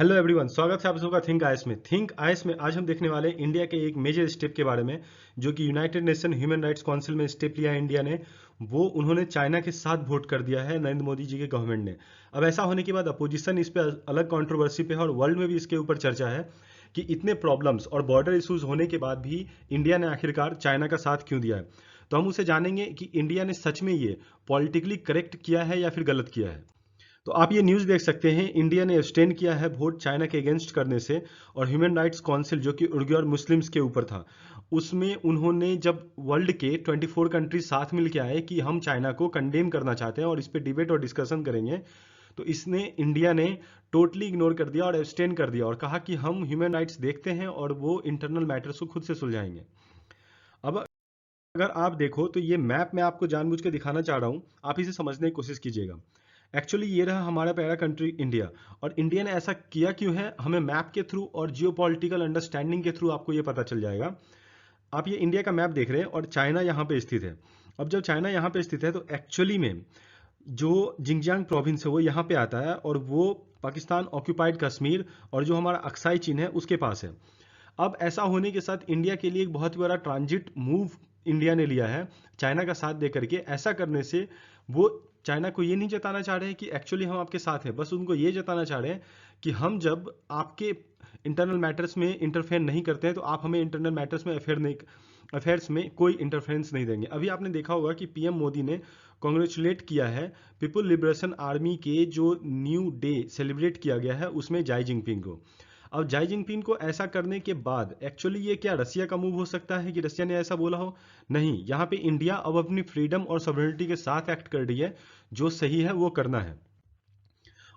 Hello everyone, स्वागत है आप सबका थिंक आइस में आज हम देखने वाले हैं इंडिया के एक मेजर स्टेप के बारे में, जो कि United nation human rights council में स्टेप लिया है इंडिया ने। वो उन्होंने चाइना के साथ वोट कर दिया है नरेंद्र मोदी जी के गवर्नमेंट ने। अब ऐसा होने के बाद अपोजिशन इस पे अलग कंट्रोवर्सी पे है और वर्ल्ड में भी इसके ऊपर चर्चा है कि इतने प्रॉब्लम्स और बॉर्डर इश्यूज होने के बाद भी इंडिया ने आखिरकार चाइना का साथ क्यों दिया है। तो हम उसे जानेंगे कि इंडिया ने सच में ये पॉलिटिकली करेक्ट किया है या फिर गलत किया है। तो आप ये न्यूज़ देख सकते हैं, इंडिया ने एब्सटेन किया है वोट चाइना के अगेंस्ट करने से। और ह्यूमन राइट्स काउंसिल जो कि उइगर मुस्लिम्स के ऊपर था, उसमें उन्होंने जब वर्ल्ड के 24 कंट्रीज साथ मिल के आए कि हम चाइना को कंडेम करना चाहते हैं और इस पर डिबेट और डिस्कशन करेंगे, तो इसने इंडिया ने टोटली इग्नोर कर दिया और एब्सटेन कर दिया और कहा कि हम ह्यूमन राइट्स देखते हैं और वो इंटरनल मैटर्स को खुद से सुलझाएंगे। अब अगर आप देखो तो ये मैप मैं आपको जानबूझ के दिखाना चाह रहा हूँ, आप इसे समझने की कोशिश कीजिएगा। एक्चुअली ये रहा हमारा प्यारा कंट्री इंडिया। और इंडिया ने ऐसा किया क्यों है, हमें मैप के थ्रू और जियोपॉलिटिकल अंडरस्टैंडिंग के थ्रू आपको ये पता चल जाएगा। आप ये इंडिया का मैप देख रहे हैं और चाइना यहाँ पे स्थित है। अब जब चाइना यहाँ पे स्थित है तो एक्चुअली में जो जिंगजियांग प्रोविंस है वो यहाँ पे आता है और वो पाकिस्तान ऑक्यूपाइड कश्मीर और जो हमारा अक्साई चीन है उसके पास है। अब ऐसा होने के साथ इंडिया के लिए एक बहुत ही बड़ा ट्रांजिट मूव इंडिया ने लिया है चाइना का साथ दे करके। ऐसा करने से वो चाइना को ये नहीं जताना चाह रहे हैं कि एक्चुअली हम आपके साथ हैं, बस उनको ये जताना चाह रहे हैं कि हम जब आपके इंटरनल मैटर्स में इंटरफेयर नहीं करते हैं तो आप हमें इंटरनल मैटर्स में अफेयर्स में कोई इंटरफेरेंस नहीं देंगे। अभी आपने देखा होगा कि पीएम मोदी ने कॉन्ग्रेचुलेट किया है पीपल लिबरेशन आर्मी के जो न्यू डे सेलिब्रेट किया गया है उसमें जाई जिनपिंग को। अब जाई जिनपिंग को ऐसा करने के बाद एक्चुअली ये क्या रसिया का मूव हो सकता है कि रसिया ने ऐसा बोला हो? नहीं, यहाँ पे इंडिया अब अपनी फ्रीडम और सॉवरेनिटी के साथ एक्ट कर रही है। जो सही है वो करना है।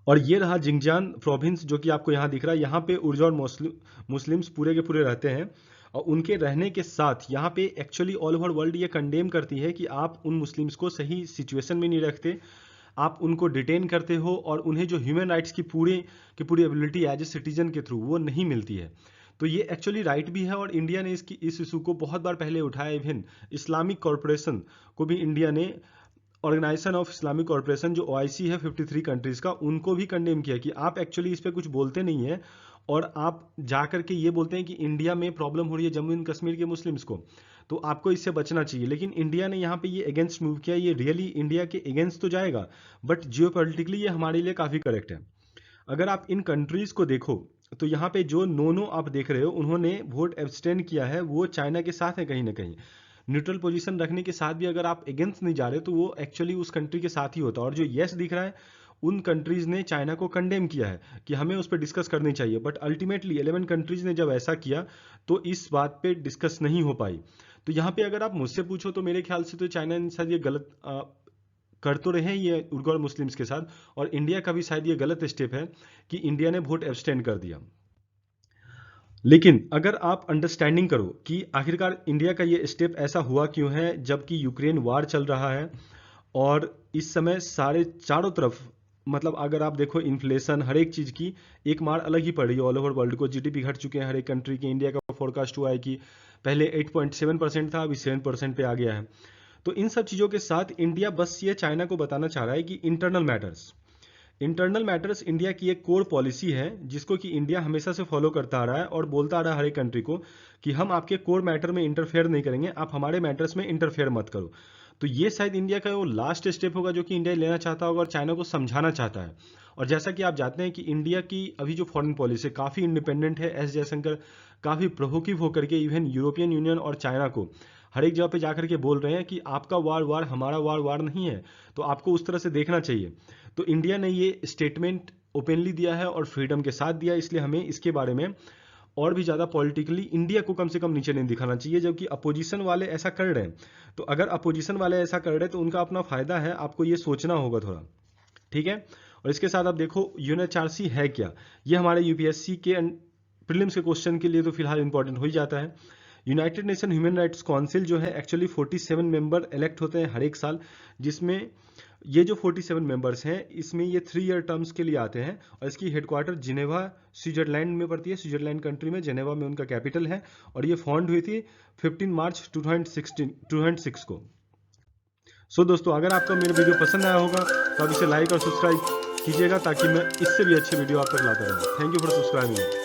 और ये रहा जिंगजियांग प्रोविंस जो कि आपको यहाँ दिख रहा है। यहाँ पे उर्ज और मुस्लिम्स पूरे के पूरे रहते हैं और उनके रहने के साथ यहाँ पे एक्चुअली ऑल ओवर वर्ल्ड ये कंडेम करती है कि आप उन मुस्लिम्स को सही सिचुएशन में नहीं रखते, आप उनको डिटेन करते हो और उन्हें जो ह्यूमन राइट्स की पूरी एबिलिटी एज ए सिटीजन के थ्रू वो नहीं मिलती है। तो ये एक्चुअली राइट भी है और इंडिया ने इस इशू को बहुत बार पहले उठाया। इवन इस्लामिक कॉरपोरेशन को भी इंडिया ने, ऑर्गेनाइजेशन ऑफ इस्लामिक कॉरपोरेशन जो ओआईसी है 53 कंट्रीज का, उनको भी कंडेम किया कि आप एक्चुअली इस पर कुछ बोलते नहीं है और आप जा करके ये बोलते हैं कि इंडिया में प्रॉब्लम हो रही है जम्मू एंड कश्मीर के मुस्लिम्स को, तो आपको इससे बचना चाहिए। लेकिन इंडिया ने यहाँ पे ये अगेंस्ट मूव किया। ये रियली इंडिया के अगेंस्ट तो जाएगा बट जियोपॉलिटिकली ये हमारे लिए काफ़ी करेक्ट है। अगर आप इन कंट्रीज को देखो तो यहाँ पे जो नो आप देख रहे हो उन्होंने वोट एब्सटेन किया है, वो चाइना के साथ है कहीं ना कहीं। न्यूट्रल पोजीशन रखने के साथ भी अगर आप अगेंस्ट नहीं जा रहे तो वो एक्चुअली उस कंट्री के साथ ही होता है। और जो यस दिख रहा है उन कंट्रीज ने चाइना को कंडेम किया है कि हमें उस पर डिस्कस करनी चाहिए। बट अल्टीमेटली 11 कंट्रीज ने जब ऐसा किया तो इस बात पे डिस्कस नहीं हो पाई। तो यहाँ पे अगर आप मुझसे पूछो तो मेरे ख्याल से तो चाइना ने शायद ये गलत कर तो रहे हैं ये उइगर मुस्लिम्स के साथ, और इंडिया का भी शायद ये गलत स्टेप है कि इंडिया ने वोट एब्सटेंड कर दिया। लेकिन अगर आप अंडरस्टैंडिंग करो कि आखिरकार इंडिया का ये स्टेप ऐसा हुआ क्यों है, जबकि यूक्रेन वार चल रहा है और इस समय सारे चारों तरफ, मतलब अगर आप देखो इन्फ्लेशन हर एक चीज़ की एक मार अलग ही पड़ रही है। ऑल ओवर वर्ल्ड को जीडीपी घट चुके हैं हर एक कंट्री के। इंडिया का फोरकास्ट हुआ है कि पहले 8.7% था, अभी 7% पे आ गया है। तो इन सब चीज़ों के साथ इंडिया बस ये चाइना को बताना चाह रहा है कि इंटरनल मैटर्स इंडिया की एक कोर पॉलिसी है जिसको कि इंडिया हमेशा से फॉलो करता आ रहा है और बोलता आ रहा है हर एक कंट्री को कि हम आपके कोर मैटर में इंटरफेयर नहीं करेंगे, आप हमारे मैटर्स में इंटरफेयर मत करो। तो ये शायद इंडिया का वो लास्ट स्टेप होगा जो कि इंडिया लेना चाहता होगा और चाइना को समझाना चाहता है। और जैसा कि आप जानते हैं कि इंडिया की अभी जो फॉरेन पॉलिसी काफ़ी इंडिपेंडेंट है। एस जयशंकर काफ़ी प्रोवोकिव होकर के इवन यूरोपियन यूनियन और चाइना को हर एक जगह पे जाकर के बोल रहे हैं कि आपका वार हमारा वार नहीं है, तो आपको उस तरह से देखना चाहिए। तो इंडिया ने ये स्टेटमेंट ओपनली दिया है और फ्रीडम के साथ दिया, इसलिए हमें इसके बारे में और भी ज़्यादा पॉलिटिकली इंडिया को कम से कम नीचे नहीं दिखाना चाहिए। जबकि अपोजिशन वाले ऐसा कर रहे हैं, तो अगर अपोजिशन वाले ऐसा कर रहे हैं तो उनका अपना फ़ायदा है, आपको ये सोचना होगा थोड़ा, ठीक है। और इसके साथ आप देखो यूएनएचआरसी है क्या। ये हमारे यूपीएससी के प्रीलिम्स के क्वेश्चन के लिए तो फिलहाल इंपॉर्टेंट हो ही जाता है। United nation human rights council जो है एक्चुअली 47 मेंबर इलेक्ट होते हैं हर एक साल, जिसमें ये जो 47 मेंबर्स हैं इसमें ये 3 ईयर टर्म्स के लिए आते हैं। और इसकी हेडक्वार्टर जिनेवा स्विट्जरलैंड में पड़ती है। स्विट्जरलैंड कंट्री में जेनेवा में उनका कैपिटल है। और ये फाउंड हुई थी 15 मार्च 2006 को। सो दोस्तों, अगर आपको मेरा वीडियो पसंद आया होगा तो आप इसे लाइक और सब्सक्राइब कीजिएगा ताकि मैं इससे भी अच्छे वीडियो आप तक लाता रहूँ। Thank you for subscribing.